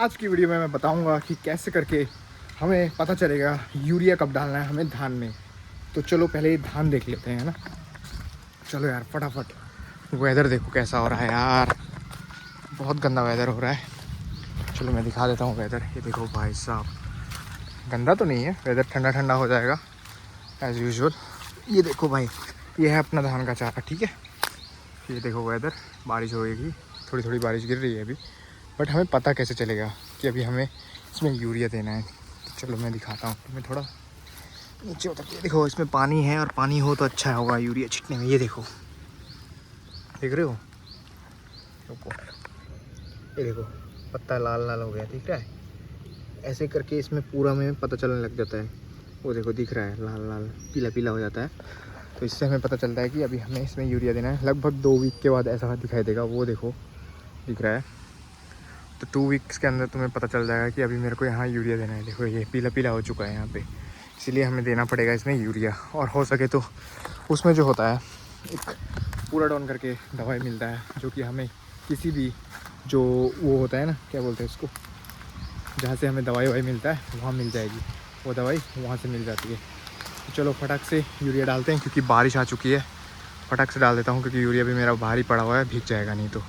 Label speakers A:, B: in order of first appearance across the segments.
A: आज की वीडियो में मैं बताऊंगा कि कैसे करके हमें पता चलेगा यूरिया कब डालना है हमें धान में। तो चलो पहले धान देख लेते हैं, है ना। चलो यार फटाफट। वेदर देखो कैसा हो रहा है यार, बहुत गंदा वेदर हो रहा है। चलो मैं दिखा देता हूँ वेदर। ये देखो भाई साहब, गंदा तो नहीं है वेदर, ठंडा ठंडा हो जाएगा एज़ यूजुअल। ये देखो भाई, ये है अपना धान का चारा, ठीक है। ये देखो वेदर, बारिश होएगी, थोड़ी थोड़ी बारिश गिर रही है अभी। बट हमें पता कैसे चलेगा कि अभी हमें इसमें यूरिया देना है। तो चलो मैं दिखाता हूँ तुम्हें, थोड़ा नीचे उतर के देखो। इसमें पानी है और पानी हो तो अच्छा होगा यूरिया छिटने में। ये देखो, देख रहे हो, रुको, ये देखो पत्ता लाल लाल हो गया, दिख रहा है। ऐसे करके इसमें पूरा में पता चलने लग जाता है। वो देखो दिख रहा है, लाल लाल पीला पीला हो जाता है। तो इससे हमें पता चलता है कि अभी हमें इसमें यूरिया देना है। लगभग 2 वीक के बाद ऐसा दिखाई देगा। वो देखो दिख रहा है। तो 2 वीक्स के अंदर तुम्हें पता चल जाएगा कि अभी मेरे को यहाँ यूरिया देना है। देखो ये पीला पीला हो चुका है यहाँ पे, इसीलिए हमें देना पड़ेगा इसमें यूरिया। और हो सके तो उसमें जो होता है एक पूरा डाउन करके दवाई मिलता है, जो कि हमें किसी भी जो वो होता है ना, क्या बोलते हैं उसको, जहाँ से हमें दवाई वाई मिलता है वहाँ मिल जाएगी। वो दवाई वहाँ से मिल जाती है। तो चलो फटाक से यूरिया डालते हैं, क्योंकि बारिश आ चुकी है। फटाक से डाल देता हूँ, क्योंकि यूरिया भी मेरा भारी पड़ा हुआ है, भीग जाएगा नहीं तो।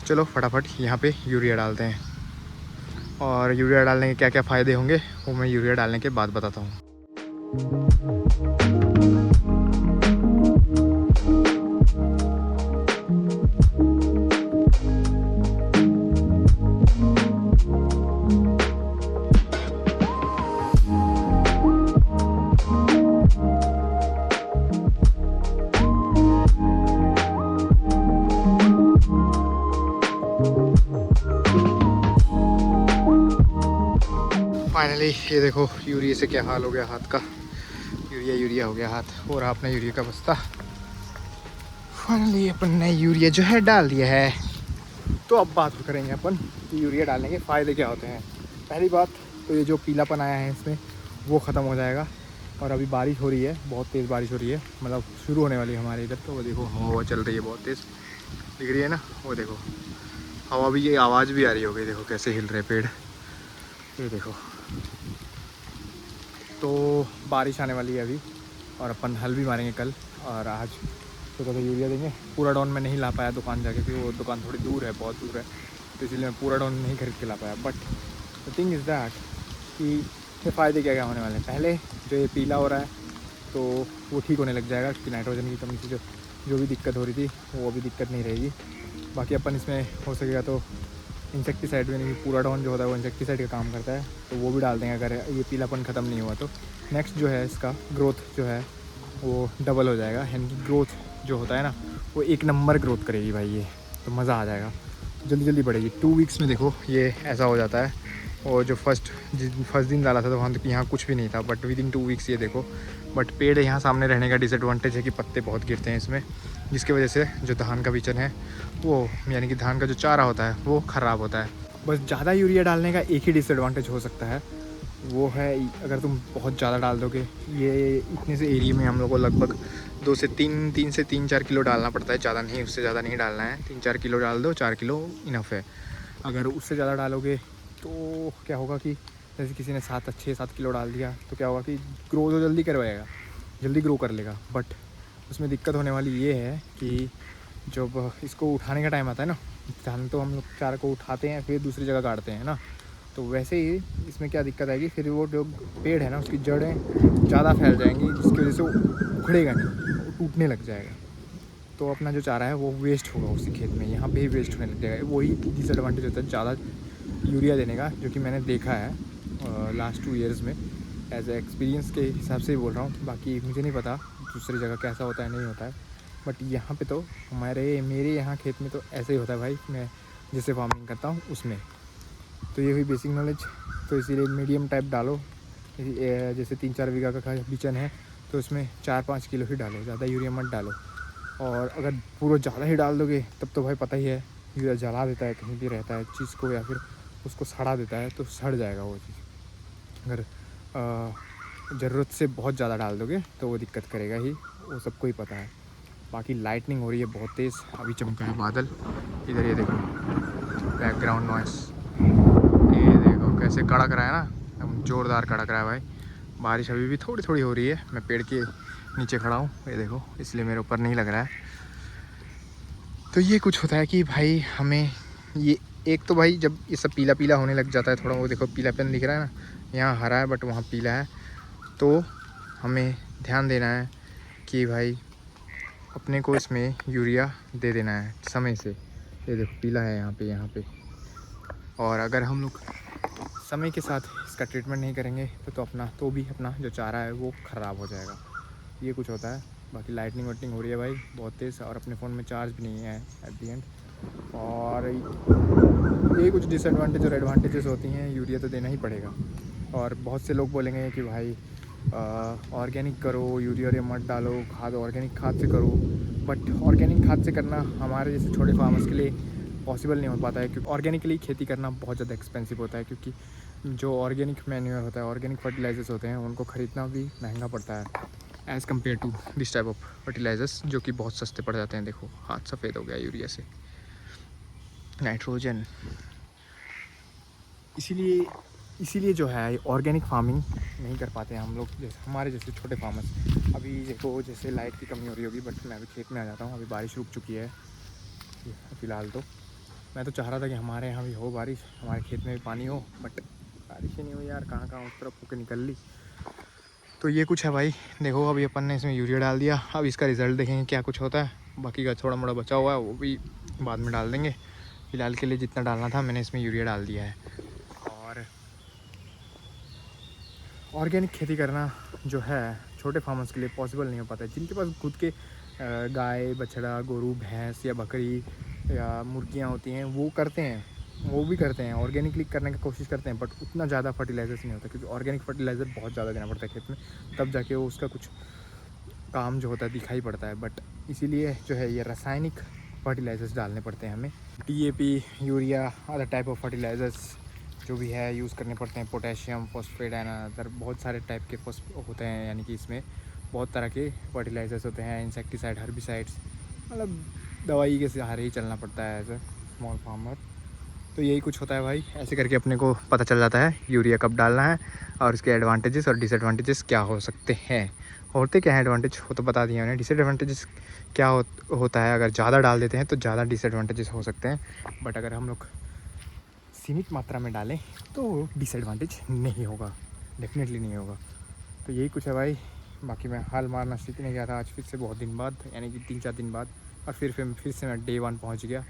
A: चलो फटाफट यहाँ पे यूरिया डालते हैं। और यूरिया डालने के क्या क्या फ़ायदे होंगे वो मैं यूरिया डालने के बाद बताता हूँ। फाइनली ये देखो यूरिया से क्या हाल हो गया हाथ का। यूरिया हो गया हाथ, और आपने यूरिया का बस्ता। फाइनली अपन ने यूरिया जो है डाल दिया है। तो अब बात करेंगे अपन कि यूरिया डालने के फ़ायदे क्या होते हैं। पहली बात तो ये जो पीलापन आया है इसमें वो ख़त्म हो जाएगा। और अभी बारिश हो रही है, बहुत तेज़ बारिश हो रही है, मतलब शुरू होने वाली है हमारे इधर। तो वो देखो हवा चल रही है बहुत तेज़, दिख रही है ना। वो देखो हवा भी, ये आवाज़ भी आ रही होगी, देखो कैसे हिल रहे पेड़, ये देखो। तो बारिश आने वाली है अभी, और अपन हल भी मारेंगे कल। और आज तो यूरिया देंगे। पूरा डाउन में नहीं ला पाया दुकान जाके, क्योंकि वो दुकान थोड़ी दूर है, बहुत दूर है, तो इसलिए मैं पूरा डाउन नहीं खरीद के ला पाया। But the thing is that कि इसके फ़ायदे क्या क्या होने वाले हैं। पहले जो ये पीला हो रहा है तो वो ठीक होने लग जाएगा, क्योंकि नाइट्रोजन की कमी से जो भी दिक्कत हो रही थी वो अभी दिक्कत नहीं रहेगी। बाकी अपन इसमें हो सकेगा तो इंसेक्टिसाइड भी नहीं, पूरा डाउन जो होता है वो इंसेक्टिसाइड का काम करता है, तो वो भी डाल देंगे अगर ये पीलापन ख़त्म नहीं हुआ तो। नेक्स्ट जो है इसका ग्रोथ जो है वो डबल हो जाएगा। यानी कि ग्रोथ जो होता है ना वो 1 नंबर ग्रोथ करेगी भाई ये, तो मज़ा आ जाएगा, जल्दी जल्दी बढ़ेगी। 2 वीक्स में देखो ये ऐसा हो जाता है। और जो फर्स्ट दिन डाला था तो वहाँ तो यहाँ कुछ भी नहीं था, बट विद इन 2 वीक्स ये देखो। बट पेड़ यहाँ सामने रहने का डिसएडवांटेज है कि पत्ते बहुत गिरते हैं इसमें, जिसकी वजह से जो धान का बिचन है वो, यानी कि धान का जो चारा होता है वो ख़राब होता है। बस ज़्यादा यूरिया डालने का एक ही डिसएडवांटेज हो सकता है, वो है अगर तुम बहुत ज़्यादा डाल दोगे। ये इतने से एरिया में हम लोग को लगभग 2 से 3-4 किलो डालना पड़ता है, ज़्यादा नहीं, उससे ज़्यादा नहीं डालना है। 3-4 किलो डाल दो, 4 किलो इनफ है। अगर उससे ज़्यादा डालोगे तो क्या होगा कि जैसे किसी ने 6-7 किलो डाल दिया तो क्या होगा कि ग्रो तो जल्दी करवाएगा, जल्दी ग्रो कर लेगा। बट उसमें दिक्कत होने वाली ये है कि जब इसको उठाने का टाइम आता है ना, धान तो हम लोग चारा को उठाते हैं फिर दूसरी जगह काटते हैं ना, तो वैसे ही इसमें क्या दिक्कत आएगी, फिर वो जो पेड़ है ना उसकी जड़ें ज़्यादा फैल जाएंगी, जिसकी वजह से वो उखड़ेगा नहीं, वो टूटने लग जाएगा। तो अपना जो चारा है वो वेस्ट होगा उसी खेत में, यहाँ पे ही वेस्ट होने लग जाएगा। वही डिसएडवांटेज होता है ज़्यादा यूरिया देने का, जो कि मैंने देखा है लास्ट 2 ईयर्स में। एज ए एक्सपीरियंस के हिसाब से ही बोल रहा हूँ, बाकी मुझे नहीं पता दूसरी जगह कैसा होता है नहीं होता है। बट यहाँ पे तो मेरे यहाँ खेत में तो ऐसे ही होता है भाई, मैं जैसे फार्मिंग करता हूँ उसमें। तो ये हुई बेसिक नॉलेज। तो इसीलिए मीडियम टाइप डालो, जैसे 3-4 बीघा का बिचन है तो उसमें 4-5 किलो ही डालो, ज़्यादा यूरिया मत डालो। और अगर पूरा ज़्यादा ही डाल दोगे तब तो भाई पता ही है, यूरिया जला देता है कहीं भी रहता है चीज़ को, या फिर उसको सड़ा देता है, तो सड़ जाएगा वो चीज़। अगर ज़रूरत से बहुत ज़्यादा डाल दोगे तो वो दिक्कत करेगा ही, वो सबको ही पता है। बाकी लाइटनिंग हो रही है बहुत तेज़, अभी चमका है बादल इधर, ये देखो बैकग्राउंड नॉइस, ऐसे कड़क रहा है ना, एकदम ज़ोरदार कड़क रहा है भाई। बारिश अभी भी थोड़ी थोड़ी हो रही है। मैं पेड़ के नीचे खड़ा हूँ, ये देखो, इसलिए मेरे ऊपर नहीं लग रहा है। तो ये कुछ होता है कि भाई हमें ये, एक तो भाई जब ये सब पीला पीला होने लग जाता है थोड़ा, वो देखो पीलापन दिख रहा है ना, यहाँ हरा है बट वहाँ पीला है, तो हमें ध्यान देना है कि भाई अपने को इसमें यूरिया दे देना है समय से। ये देखो पीला है यहाँ पे। और अगर हम लोग समय के साथ इसका ट्रीटमेंट नहीं करेंगे तो भी अपना जो चारा है वो ख़राब हो जाएगा। ये कुछ होता है। बाकी लाइटनिंग वाइटनिंग हो रही है भाई बहुत तेज़, और अपने फ़ोन में चार्ज भी नहीं है एट दी एंड। और ये कुछ डिसएडवांटेज और एडवांटेजेस होती हैं, यूरिया तो देना ही पड़ेगा। और बहुत से लोग बोलेंगे कि भाई ऑर्गेनिक करो, यूरिया मत डालो, खाद ऑर्गेनिक खाद से करो। बट ऑर्गेनिक खाद से करना हमारे जैसे छोटे फार्मर्स के लिए पॉसिबल नहीं हो पाता है, क्योंकि ऑर्गेनिकली खेती करना बहुत ज़्यादा एक्सपेंसिव होता है। क्योंकि जो ऑर्गेनिक मैन्योर होता है, ऑर्गेनिक फर्टिलाइजर्स होते हैं, उनको ख़रीदना भी महंगा पड़ता है as compare to this type of fertilisers, जो कि बहुत सस्ते पड़ जाते हैं। देखो हाथ सफ़ेद हो गया यूरिया से, नाइट्रोजन। इसीलिए जो है ऑर्गेनिक फार्मिंग नहीं कर पाते हैं हम लोग, जैसे हमारे जैसे छोटे फार्मर्स। अभी देखो जैसे लाइट की कमी हो रही होगी, बट मैं अभी खेत में आ जाता हूँ। अभी बारिश रुक चुकी है फ़िलहाल। तो मैं तो चाह रहा था कि हमारे यहाँ भी हो बारिश, हमारे खेत में भी पानी हो, बट बारिश ही नहीं हुई यार। कहाँ कहाँ उस तरफ होकर निकल ली। तो ये कुछ है भाई। देखो अभी अपन ने इसमें यूरिया डाल दिया, अब इसका रिज़ल्ट देखेंगे क्या कुछ होता है। बाकी का थोड़ा मोड़ा बचा हुआ है वो भी बाद में डाल देंगे। फ़िलहाल के लिए जितना डालना था मैंने इसमें यूरिया डाल दिया है। और ऑर्गेनिक खेती करना जो है छोटे फार्मर्स के लिए पॉसिबल नहीं हो पाता है। जिनके पास खुद के गाय, बछड़ा, गोरू, भैंस या बकरी या मुर्गियाँ होती हैं, वो करते हैं, वो भी करते हैं, ऑर्गेनिकली करने की कोशिश करते हैं। बट उतना ज़्यादा फर्टिलाइजर्स नहीं होता, क्योंकि ऑर्गेनिक फर्टिलाइज़र बहुत ज़्यादा देना पड़ता है खेत में, तब जाके वो उसका कुछ काम जो होता है दिखाई पड़ता है। बट इसीलिए जो है ये रासायनिक फर्टिलाइज़र्स डालने पड़ते हैं हमें। DAP, urea, other type of fertilizers जो भी है यूज़ करने पड़ते हैं। पोटेशियम, फॉस्फेट एंड अदर बहुत सारे टाइप के होते हैं, यानी कि इसमें बहुत तरह के फर्टिलाइज़र्स होते हैं। इंसेक्टिसाइड, हर्बिसाइड्स, मतलब दवाई के सहारे ही चलना पड़ता है एज ए स्मॉल फार्मर। तो यही कुछ होता है भाई। ऐसे करके अपने को पता चल जाता है यूरिया कब डालना है और इसके एडवांटेजेस और डिसएडवांटेजेस क्या हो सकते हैं। होते क्या है एडवांटेज वो तो बता दिया मैंने, डिसएडवांटेजेस क्या होता है। अगर ज़्यादा डाल देते हैं तो ज़्यादा डिसएडवांटेजेस हो सकते हैं, बट अगर हम लोग सीमित मात्रा में डालें तो डिसएडवांटेज नहीं होगा, डेफिनेटली नहीं होगा। तो यही कुछ है भाई। बाकी मैं हल मारना सीखने गया था आज फिर से बहुत दिन बाद, यानी कि 3-4 दिन बाद, और फिर से मैं डे 1 पहुँच गया।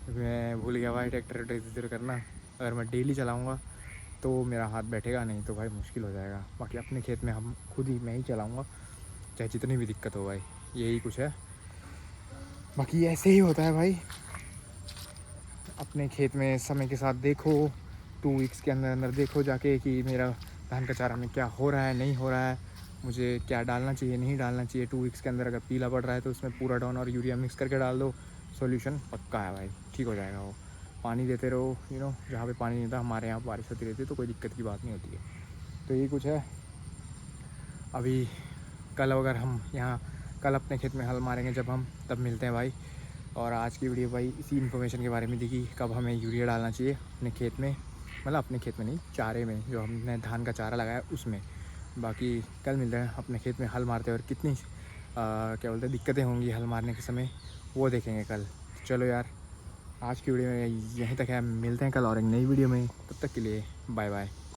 A: मैं भूल गया भाई ट्रैक्टर इधर करना। अगर मैं डेली चलाऊँगा तो मेरा हाथ बैठेगा, नहीं तो भाई मुश्किल हो जाएगा। बाकी अपने खेत में हम खुद ही मैं ही चलाऊँगा, चाहे जितनी भी दिक्कत हो भाई। यही कुछ है। बाकी ऐसे ही होता है भाई। अपने खेत में समय के साथ देखो, 2 वीक्स के अंदर अंदर देखो जाके कि मेरा धान का चारा में क्या हो रहा है, नहीं हो रहा है, मुझे क्या डालना चाहिए, नहीं डालना चाहिए। 2 वीक्स के अंदर अगर पीला पड़ रहा है तो उसमें पूरा डाउन और यूरिया मिक्स करके डाल दो, सॉल्यूशन पक्का है भाई, ठीक हो जाएगा वो। पानी देते रहो, जहाँ पे पानी नहीं था, हमारे यहाँ बारिश होती रहती है तो कोई दिक्कत की बात नहीं होती है। तो यही कुछ है। अभी कल अगर हम यहाँ कल अपने खेत में हल मारेंगे जब हम, तब मिलते हैं भाई। और आज की वीडियो भाई इसी इन्फॉर्मेशन के बारे में थी कि कब हमें यूरिया डालना चाहिए अपने खेत में, मतलब अपने खेत में नहीं, चारे में, जो हमने धान का चारा लगाया उसमें। बाकी कल मिलते हैं अपने खेत में हल मारते हैं, और कितनी क्या बोलते हैं दिक्कतें होंगी हल मारने के समय, वो देखेंगे कल। चलो यार, आज की वीडियो में यहीं तक है। मिलते हैं कल और एक नई वीडियो में, तब तक के लिए बाय बाय।